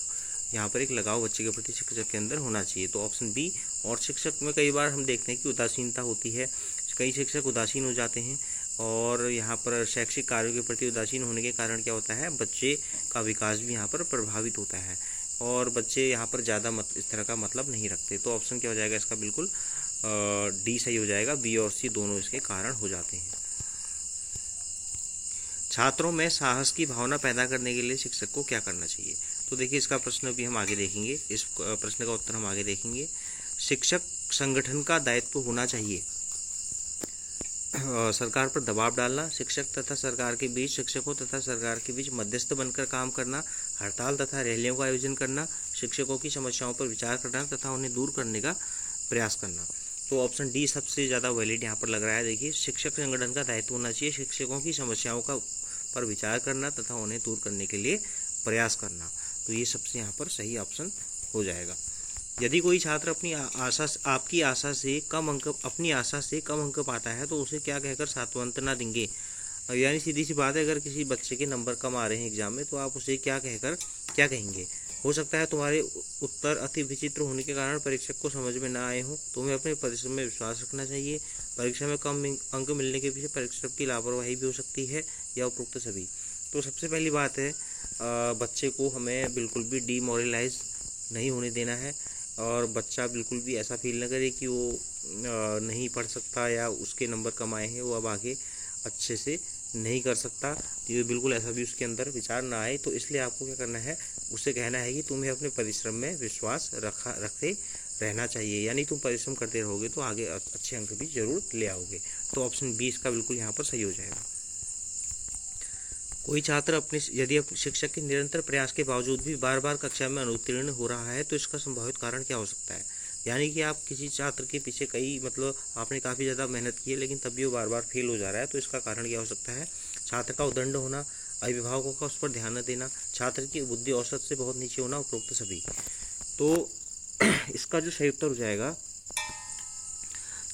यहाँ पर एक लगाव बच्चे के प्रति शिक्षक के अंदर होना चाहिए। तो ऑप्शन बी। और शिक्षक में कई बार हम देखते हैं कि उदासीनता होती है, कई शिक्षक उदासीन हो जाते हैं, और यहाँ पर शैक्षिक कार्यों के प्रति उदासीन होने के कारण क्या होता है, बच्चे का विकास भी यहाँ पर प्रभावित होता है और बच्चे यहाँ पर ज़्यादा इस तरह का मतलब नहीं रखते। तो ऑप्शन क्या हो जाएगा इसका, बिल्कुल डी सही हो जाएगा। बी और सी दोनों इसके कारण हो जाते हैं। छात्रों में साहस की भावना पैदा करने के लिए शिक्षक को क्या करना चाहिए? तो देखिए इसका प्रश्न भी हम आगे देखेंगे, इस प्रश्न का उत्तर हम आगे देखेंगे। शिक्षक संगठन का दायित्व होना चाहिए। सरकार पर दबाव डालना, शिक्षक तथा सरकार के बीच, शिक्षकों तथा सरकार के बीच मध्यस्थ बनकर काम करना, हड़ताल तथा रैलियों का आयोजन करना, शिक्षकों की समस्याओं पर विचार करना तथा उन्हें दूर करने का प्रयास करना। तो ऑप्शन डी सबसे ज़्यादा वैलिड यहाँ पर लग रहा है। देखिए शिक्षक संगठन का दायित्व होना चाहिए, शिक्षकों की समस्याओं का पर विचार करना तथा उन्हें दूर करने के लिए प्रयास करना। तो ये सबसे यहाँ पर सही ऑप्शन हो जाएगा। यदि कोई छात्र अपनी आशा से कम अंक पाता है तो उसे क्या कहकर सांत्वना देंगे? यानी सीधी सी बात है, अगर किसी बच्चे के नंबर कम आ रहे हैं एग्जाम में तो आप उसे क्या कहेंगे? हो सकता है तुम्हारे उत्तर अति विचित्र होने के कारण परीक्षक को समझ में ना आए हो, तुम्हें अपने परिश्रम में विश्वास रखना चाहिए। परीक्षा में कम अंक मिलने के पीछे परीक्षक की लापरवाही भी हो सकती है या उपरोक्त सभी। तो सबसे पहली बात है, बच्चे को हमें बिल्कुल भी डीमोरलाइज नहीं होने देना है और बच्चा बिल्कुल भी ऐसा फील न करे कि वो नहीं पढ़ सकता या उसके नंबर कम आए हैं, वो अब आगे अच्छे से नहीं कर सकता। तो ये बिल्कुल ऐसा भी उसके अंदर विचार ना आए। तो इसलिए आपको क्या करना है, उसे कहना है कि तुम्हें अपने परिश्रम में विश्वास रखते रहना चाहिए। यानी तुम परिश्रम करते रहोगे तो आगे अच्छे अंक भी जरूर ले आओगे। तो ऑप्शन बी इसका बिल्कुल यहाँ पर सही हो जाएगा। कोई छात्र यदि शिक्षक के निरंतर प्रयास के बावजूद भी बार बार कक्षा में अनुत्तीर्ण हो रहा है तो इसका संभावित कारण क्या हो सकता है? यानी कि आप किसी छात्र के पीछे आपने काफ़ी ज़्यादा मेहनत की है लेकिन तब भी वो बार बार फेल हो जा रहा है, तो इसका कारण क्या हो सकता है? छात्र का उद्दंड होना, अभिभावकों का उस पर ध्यान न देना, छात्र की बुद्धि औसत से बहुत नीचे होना, उपरोक्त सभी। तो इसका जो सही उत्तर हो जाएगा,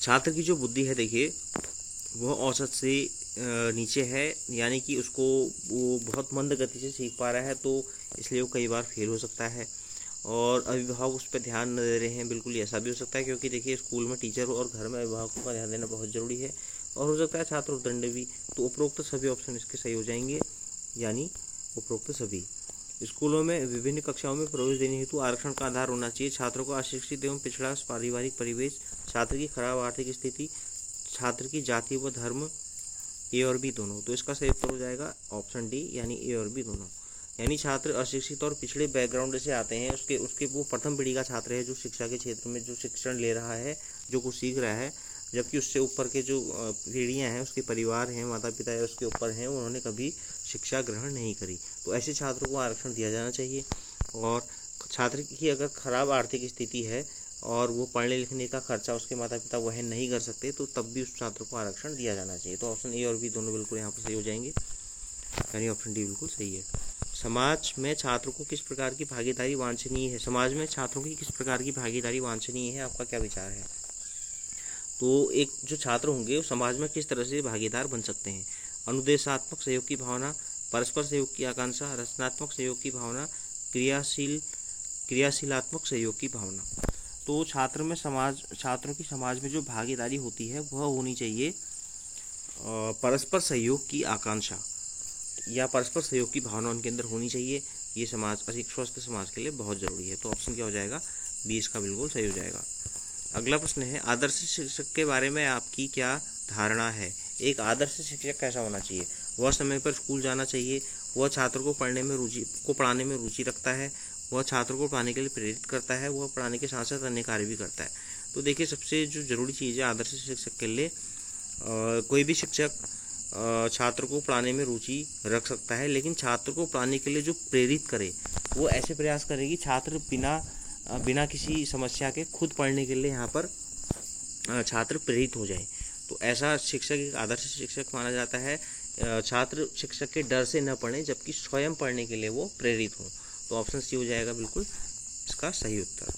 छात्र की जो बुद्धि है देखिए वह औसत से नीचे है, यानी कि वो बहुत मंद गति से सीख पा रहा है तो इसलिए वो कई बार फेल हो सकता है। और अभिभावक उस पर ध्यान न दे रहे हैं, बिल्कुल ऐसा भी हो सकता है, क्योंकि देखिए स्कूल में टीचर और घर में अभिभावकों का ध्यान देना बहुत ज़रूरी है। और हो सकता है छात्र उद्दंड भी। तो उपरोक्त सभी ऑप्शन इसके सही हो जाएंगे, यानी उपरोक्त सभी। स्कूलों में विभिन्न कक्षाओं में प्रवेश देने हेतु आरक्षण का आधार होना चाहिए। छात्रों को अशिक्षित एवं पिछड़ा पारिवारिक परिवेश, छात्र की खराब आर्थिक स्थिति, छात्र की जाति व धर्म, ए और बी दोनों। तो इसका सही उत्तर हो जाएगा ऑप्शन डी, यानी ए और बी दोनों। यानी छात्र अशिक्षित और पिछड़े बैकग्राउंड से आते हैं, उसके वो प्रथम पीढ़ी का छात्र है जो शिक्षा के क्षेत्र में जो शिक्षण ले रहा है, जो कुछ सीख रहा है, जबकि उससे ऊपर के जो पीढ़ियां हैं, उसके परिवार हैं, माता पिता है उसके ऊपर हैं, उन्होंने कभी शिक्षा ग्रहण नहीं करी। तो ऐसे छात्रों को आरक्षण दिया जाना चाहिए। और छात्र की अगर खराब आर्थिक स्थिति है और वो पढ़ने लिखने का खर्चा उसके माता पिता वहन नहीं कर सकते तो तब भी उस छात्र को आरक्षण दिया जाना चाहिए। तो ऑप्शन ए और बी दोनों बिल्कुल यहाँ पर सही हो जाएंगे, यानी ऑप्शन डी बिल्कुल सही है। समाज में छात्रों को किस प्रकार की भागीदारी वांछनीय है? समाज में छात्रों की किस प्रकार की भागीदारी वांछनीय है, आपका क्या विचार है? तो एक जो छात्र होंगे वो समाज में किस तरह से भागीदार बन सकते हैं? अनुदेशात्मक सहयोग की भावना, परस्पर सहयोग की आकांक्षा, रचनात्मक सहयोग की भावना, क्रियाशीलात्मक सहयोग की भावना। तो छात्रों की समाज में जो भागीदारी होती है वह होनी चाहिए परस्पर सहयोग की आकांक्षा या परस्पर सहयोग की भावना उनके अंदर होनी चाहिए। ये एक स्वस्थ समाज के लिए बहुत जरूरी है। तो ऑप्शन क्या हो जाएगा? बी इसका बिल्कुल सही हो जाएगा। अगला प्रश्न है, आदर्श शिक्षक के बारे में आपकी क्या धारणा है? एक आदर्श शिक्षक कैसा होना चाहिए? वह समय पर स्कूल जाना चाहिए, वह छात्र को पढ़ाने में रुचि रखता है, वह छात्र को पढ़ाने के लिए प्रेरित करता है, वह पढ़ाने के साथ साथ अन्य कार्य भी करता है। तो देखिए सबसे जो जरूरी चीज़ है आदर्श शिक्षक के लिए, कोई भी शिक्षक छात्र को पढ़ाने में रुचि रख सकता है, लेकिन छात्र को पढ़ाने के लिए जो प्रेरित करे वो ऐसे प्रयास करे कि छात्र बिना किसी समस्या के खुद पढ़ने के लिए यहाँ पर छात्र प्रेरित हो जाए। तो ऐसा शिक्षक एक आदर्श शिक्षक माना जाता है। छात्र शिक्षक के डर से न पढ़े जबकि स्वयं पढ़ने के लिए वो प्रेरित हो। तो ऑप्शन सी हो जाएगा बिल्कुल इसका सही उत्तर।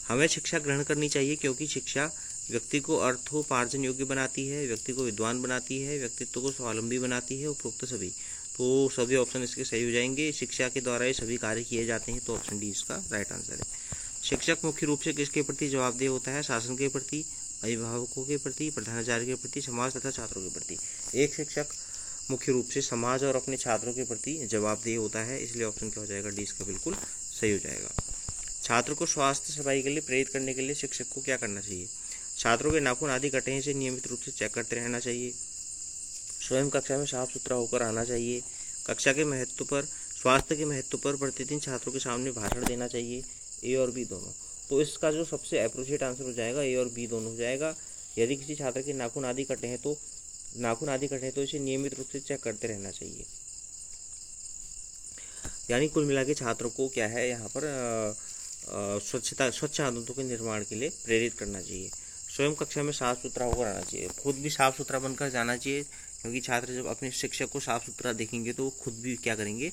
हमें शिक्षा ग्रहण करनी चाहिए क्योंकि शिक्षा व्यक्ति को अर्थोपार्जन योग्य बनाती है, व्यक्ति को विद्वान बनाती है, व्यक्तित्व को स्वावलंबी बनाती है, उपरोक्त सभी। तो सभी ऑप्शन इसके सही हो जाएंगे। शिक्षा के द्वारा ये सभी कार्य किए जाते हैं। तो ऑप्शन डी इसका राइट आंसर है। शिक्षक मुख्य रूप से किसके प्रति जवाबदेह होता है? शासन के प्रति, अभिभावकों के प्रति, प्रधानाचार्य के प्रति, समाज तथा छात्रों के प्रति। एक शिक्षक मुख्य रूप से समाज और अपने छात्रों के प्रति जवाबदेह होता है, इसलिए ऑप्शन क्या हो जाएगा, डी इसका बिल्कुल सही हो जाएगा। छात्र को स्वास्थ्य सफाई के लिए प्रेरित करने के लिए शिक्षक को क्या करना चाहिए? छात्रों के नाखून आदि कटे हैं, इसे नियमित रूप से चेक करते रहना चाहिए। स्वयं कक्षा में साफ सुथरा होकर आना चाहिए। कक्षा के महत्व पर, स्वास्थ्य के महत्व पर प्रतिदिन छात्रों के सामने भाषण देना चाहिए। ए और बी दोनों। तो इसका जो सबसे अप्रोप्रिएट आंसर हो जाएगा ए और बी दोनों हो जाएगा। यदि किसी छात्र के नाखून आदि कटे हैं तो इसे नियमित रूप से चेक करते रहना चाहिए। यानी कुल मिला के छात्रों को क्या है यहाँ पर स्वच्छ आदतों के निर्माण के लिए प्रेरित करना चाहिए। स्वयं कक्षा में साफ सुथरा होकर आना चाहिए, खुद भी साफ सुथरा बनकर जाना चाहिए, क्योंकि छात्र जब अपने शिक्षक को साफ सुथरा देखेंगे तो वो खुद भी क्या करेंगे,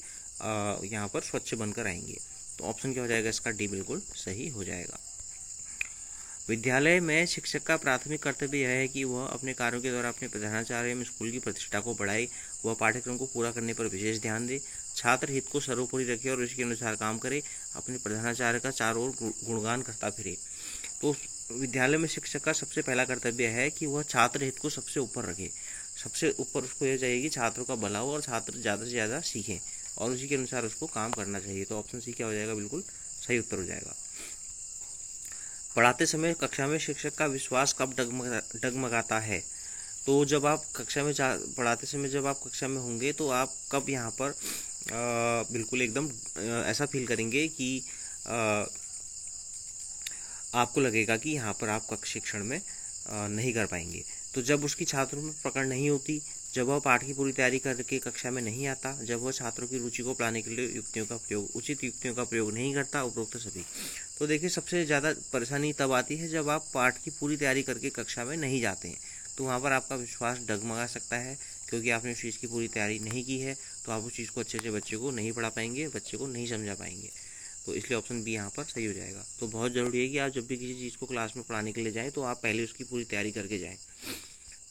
यहाँ पर स्वच्छ बनकर आएंगे। तो ऑप्शन क्या हो जाएगा इसका, डी बिल्कुल सही हो जाएगा। विद्यालय में शिक्षक का प्राथमिक कर्तव्य यह है कि वह अपने कार्यों के द्वारा अपने प्रधानाचार्य एवं स्कूल की प्रतिष्ठा को बढ़ाए, वह पाठ्यक्रम को पूरा करने पर विशेष ध्यान दे, छात्र हित को सर्वोपरि रखे और इसके अनुसार काम करे, अपने प्रधानाचार्य का चारों ओर गुणगान करता फिरे। तो विद्यालय में शिक्षक का सबसे पहला कर्तव्य है कि वह छात्र हित को सबसे ऊपर रखे। सबसे ऊपर उसको यह चाहिए कि छात्रों का भला हो और छात्र ज़्यादा से ज़्यादा सीखें, और उसी के अनुसार उसको काम करना चाहिए। तो ऑप्शन सी क्या हो जाएगा, बिल्कुल सही उत्तर हो जाएगा। पढ़ाते समय कक्षा में शिक्षक का विश्वास कब डगमगाता है? तो जब आप कक्षा में पढ़ाते समय जब आप कक्षा में होंगे तो आप कब यहाँ पर बिल्कुल एकदम ऐसा फील करेंगे कि आपको लगेगा कि यहाँ पर आप कक्षा शिक्षण में नहीं कर पाएंगे। तो जब उसकी छात्रों में पकड़ नहीं होती, जब वह पाठ की पूरी तैयारी करके कक्षा में नहीं आता, जब वह छात्रों की रुचि को बढ़ाने के लिए उचित युक्तियों का प्रयोग नहीं करता, उपरोक्त सभी। तो देखिए सबसे ज़्यादा परेशानी तब आती है जब आप पाठ की पूरी तैयारी करके कक्षा में नहीं जाते हैं, तो वहाँ पर आपका विश्वास डगमगा सकता है, क्योंकि आपने उस चीज़ की पूरी तैयारी नहीं की है, तो आप उस चीज़ को अच्छे से बच्चे को नहीं पढ़ा पाएंगे, बच्चे को नहीं समझा पाएंगे। तो इसलिए ऑप्शन बी यहाँ पर सही हो जाएगा। तो बहुत ज़रूरी है कि आप जब भी किसी चीज़ को क्लास में पढ़ाने के लिए जाएँ तो आप पहले उसकी पूरी तैयारी करके जाएँ।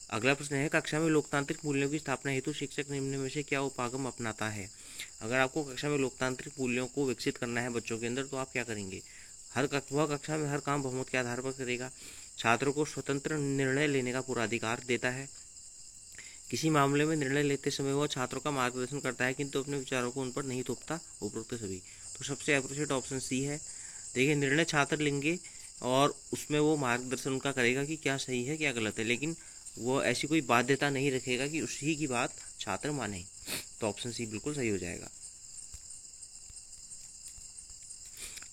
अगला प्रश्न है, कक्षा में लोकतांत्रिक मूल्यों की स्थापना हेतु शिक्षक निम्न में से क्या उपागम अपनाता है? अगर आपको कक्षा में लोकतांत्रिक मूल्यों को विकसित करना है बच्चों के अंदर, तो आप क्या करेंगे? वह कक्षा में हर काम बहुमत के आधार पर करेगा, छात्रों को स्वतंत्र निर्णय लेने का पूरा अधिकार देता है, किसी मामले में निर्णय लेते समय वह छात्रों का मार्गदर्शन करता है किंतु अपने विचारों को उन पर नहीं थोपता, उपरोक्त सभी। तो सबसे अप्रोप्रिएट ऑप्शन सी है। देखिए निर्णय छात्र लेंगे और उसमें वो मार्गदर्शन उनका करेगा कि क्या सही है क्या गलत है, लेकिन वो ऐसी कोई बाध्यता नहीं रखेगा कि उसी की बात छात्र माने। तो ऑप्शन सी बिल्कुल सही हो जाएगा।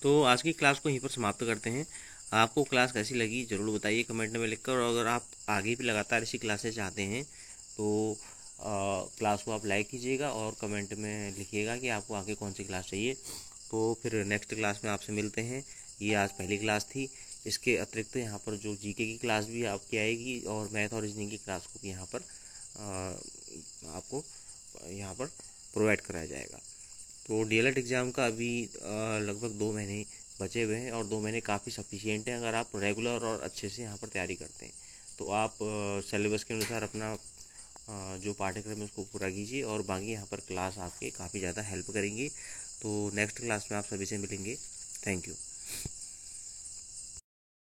तो आज की क्लास को यहीं पर समाप्त करते हैं। आपको क्लास कैसी लगी ज़रूर बताइए कमेंट में लिखकर, और अगर आप आगे भी लगातार ऐसी क्लासेस चाहते हैं तो क्लास को आप लाइक कीजिएगा और कमेंट में लिखिएगा कि आपको आगे कौन सी क्लास चाहिए। तो फिर नेक्स्ट क्लास में आपसे मिलते हैं। ये आज पहली क्लास थी, इसके अतिरिक्त यहाँ पर जो जीके की क्लास भी आपकी आएगी और मैथ और रीजनिंग की क्लास को भी यहाँ पर आपको यहाँ पर प्रोवाइड कराया जाएगा। तो डीएलएड एग्ज़ाम का अभी लगभग 2 महीने बचे हुए हैं और 2 महीने काफ़ी सफिशिएंट हैं अगर आप रेगुलर और अच्छे से यहाँ पर तैयारी करते हैं। तो आप सिलेबस के अनुसार अपना जो पाठ्यक्रम है उसको पूरा कीजिए और बाकी यहाँ पर क्लास आपके काफ़ी ज़्यादा हेल्प करेंगी। तो नेक्स्ट क्लास में आप सभी से मिलेंगे। Thank you.